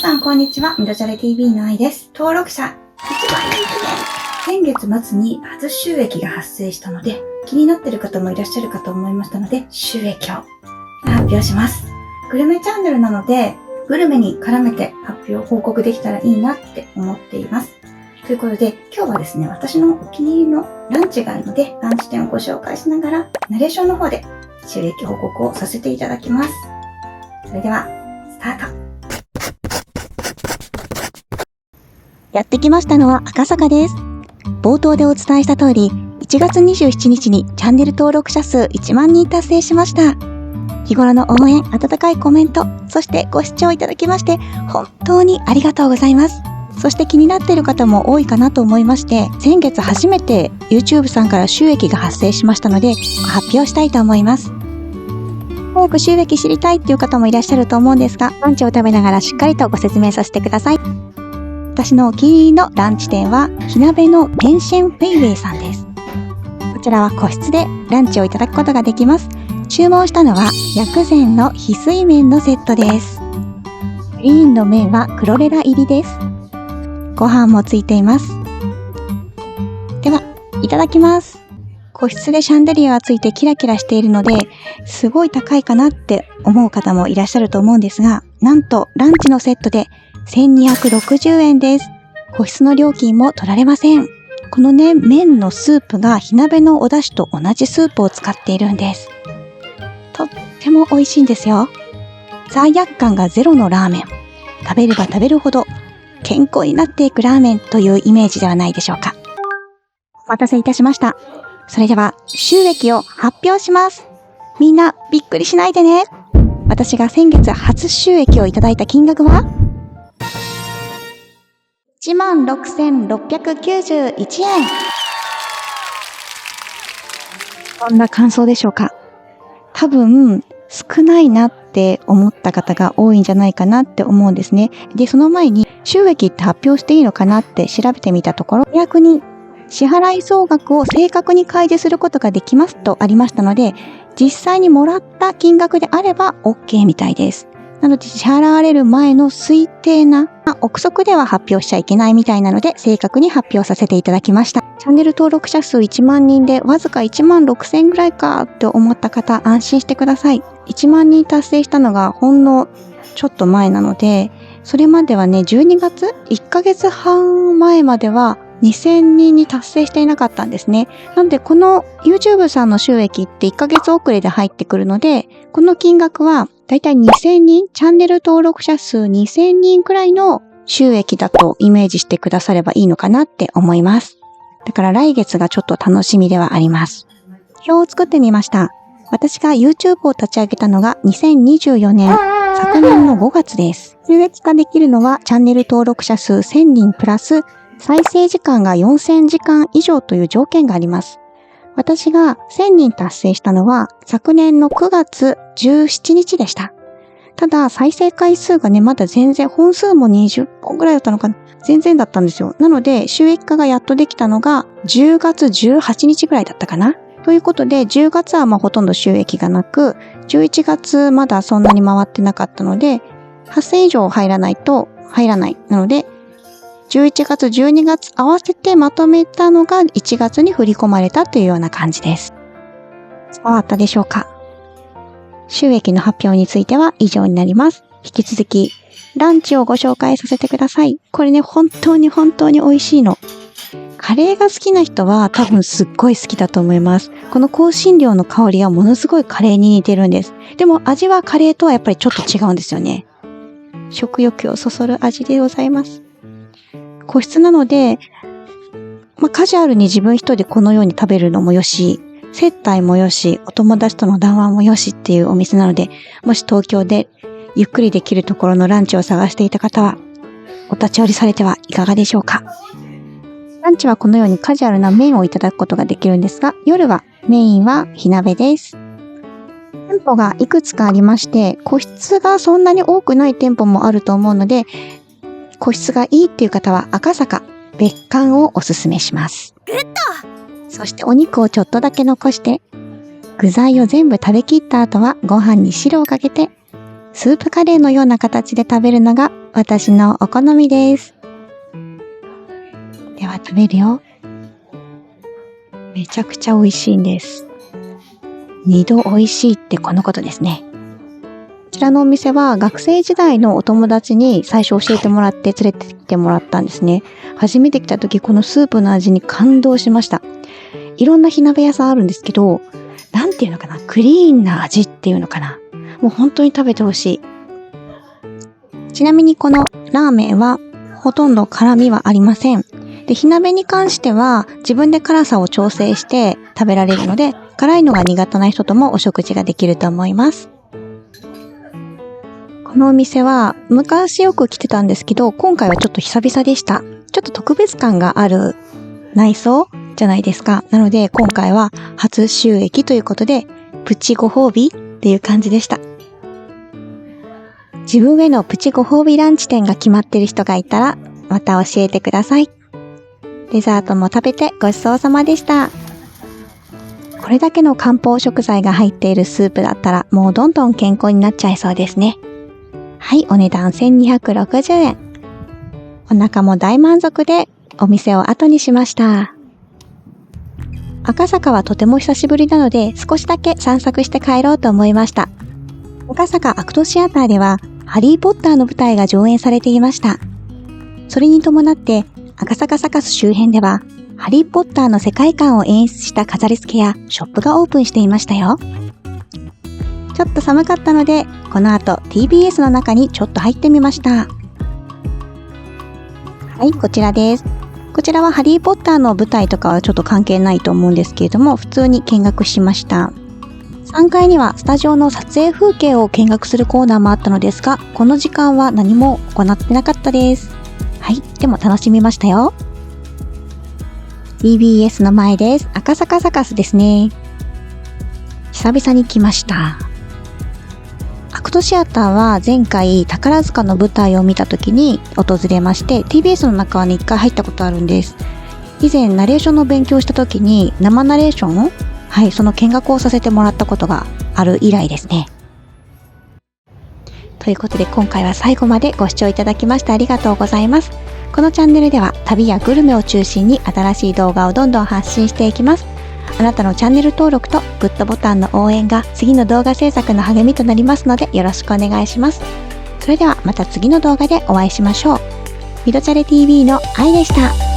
さんこんにちは、みどちゃれ TV のあいです。登録者1万人記念。先月末に初収益が発生したので、気になっている方もいらっしゃるかと思いましたので、収益を発表します。グルメチャンネルなので、グルメに絡めて発表報告できたらいいなって思っています。ということで、今日はですね、私のお気に入りのランチがあるので、ランチ店をご紹介しながら、ナレーションの方で収益報告をさせていただきます。それでは、スタート。やってきましたのは赤坂です。冒頭でお伝えした通り、1月27日にチャンネル登録者数1万人達成しました。日頃の応援、温かいコメント、そしてご視聴いただきまして、本当にありがとうございます。そして気になっている方も多いかなと思いまして、先月初めて YouTube さんから収益が発生しましたので、発表したいと思います。早く収益知りたいっていう方もいらっしゃると思うんですが、ランチを食べながらしっかりとご説明させてください。私のお気に入りのランチ店は、火鍋のペンシェンウェイウェイさんです。こちらは個室でランチをいただくことができます。注文したのは、薬膳の翡翠麺のセットです。グリーンの麺はクロレラ入りです。ご飯もついています。では、いただきます。個室でシャンデリアがついてキラキラしているので、すごい高いかなって思う方もいらっしゃると思うんですが、なんとランチのセットで1260円です。個室の料金も取られません。このね、麺のスープが火鍋のお出汁と同じスープを使っているんです。とっても美味しいんですよ。罪悪感がゼロのラーメン。食べれば食べるほど健康になっていくラーメンというイメージではないでしょうか。お待たせいたしました。それでは収益を発表します。みんなびっくりしないでね。私が先月初収益をいただいた金額は16,691円。どんな感想でしょうか。多分少ないなって思った方が多いんじゃないかなって思うんですね。で、その前に収益って発表していいのかなって調べてみたところ、逆に支払い総額を正確に開示することができますとありましたので、実際にもらった金額であれば OK みたいです。なので支払われる前の推定な憶測では発表しちゃいけないみたいなので正確に発表させていただきました。チャンネル登録者数1万人でわずか1万6000ぐらいかって思った方安心してください。1万人達成したのがほんのちょっと前なので、それまではね、12月1ヶ月半前までは2000人に達成していなかったんですね。なのでこの YouTube さんの収益って1ヶ月遅れで入ってくるので、この金額はだいたい2000人、チャンネル登録者数2000人くらいの収益だとイメージしてくださればいいのかなって思います。だから来月がちょっと楽しみではあります。表を作ってみました。私が YouTube を立ち上げたのが2024年、昨年の5月です。収益化できるのはチャンネル登録者数1000人プラス再生時間が4000時間以上という条件があります。私が1000人達成したのは昨年の9月17日でした。ただ再生回数がね、まだ全然本数も20本ぐらいだったのかな。全然だったんですよ。なので収益化がやっとできたのが10月18日ぐらいだったかな。ということで10月はほとんど収益がなく、11月まだそんなに回ってなかったので、8000以上入らないと入らない。なので、11月、12月合わせてまとめたのが1月に振り込まれたというような感じです。伝わったでしょうか？収益の発表については以上になります。引き続き、ランチをご紹介させてください。これね、本当に美味しいの。カレーが好きな人は多分すっごい好きだと思います。この香辛料の香りはものすごいカレーに似てるんです。でも味はカレーとはやっぱりちょっと違うんですよね。食欲をそそる味でございます。個室なので、カジュアルに自分一人でこのように食べるのもよし、接待もよし、お友達との談話もよしっていうお店なので、もし東京でゆっくりできるところのランチを探していた方は、お立ち寄りされてはいかがでしょうか。ランチはこのようにカジュアルな麺をいただくことができるんですが、夜はメインは火鍋です。店舗がいくつかありまして、個室がそんなに多くない店舗もあると思うので、個室がいいっていう方は赤坂、別館をおすすめします。そしてお肉をちょっとだけ残して、具材を全部食べきった後はご飯に汁をかけて、スープカレーのような形で食べるのが私のお好みです。では食べるよ。めちゃくちゃ美味しいんです。二度美味しいってこのことですね。こちらのお店は学生時代のお友達に最初教えてもらって連れてきてもらったんですね。初めて来た時このスープの味に感動しました。いろんな火鍋屋さんあるんですけど、なんていうのかな、クリーンな味っていうのかな。もう本当に食べてほしい。ちなみにこのラーメンはほとんど辛みはありません。で、火鍋に関しては自分で辛さを調整して食べられるので、辛いのが苦手な人ともお食事ができると思います。このお店は昔よく来てたんですけど、今回はちょっと久々でした。ちょっと特別感がある内装じゃないですか。なので今回は初収益ということで、プチご褒美っていう感じでした。自分へのプチご褒美ランチ店が決まってる人がいたら、また教えてください。デザートも食べてごちそうさまでした。これだけの漢方食材が入っているスープだったら、もうどんどん健康になっちゃいそうですね。はい、お値段1260円。お腹も大満足でお店を後にしました。赤坂はとても久しぶりなので少しだけ散策して帰ろうと思いました。赤坂アクトシアターではハリーポッターの舞台が上演されていました。それに伴って赤坂サカス周辺ではハリーポッターの世界観を演出した飾り付けやショップがオープンしていましたよ。ちょっと寒かったので、この後 TBS の中にちょっと入ってみました。はい、こちらです。こちらはハリーポッターの舞台とかはちょっと関係ないと思うんですけれども、普通に見学しました。3階にはスタジオの撮影風景を見学するコーナーもあったのですが、この時間は何も行ってなかったです。はい、でも楽しみましたよ。TBS の前です。赤坂サカスですね。久々に来ました。アクトシアターは前回宝塚の舞台を見た時に訪れまして、 TBS の中に1回入ったことあるんです。以前ナレーションの勉強した時に生ナレーション、はい、その見学をさせてもらったことがある以来ですね。ということで今回は最後までご視聴いただきましてありがとうございます。このチャンネルでは旅やグルメを中心に新しい動画をどんどん発信していきます。あなたのチャンネル登録とグッドボタンの応援が次の動画制作の励みとなりますのでよろしくお願いします。それではまた次の動画でお会いしましょう。ミドチャレ TV の愛でした。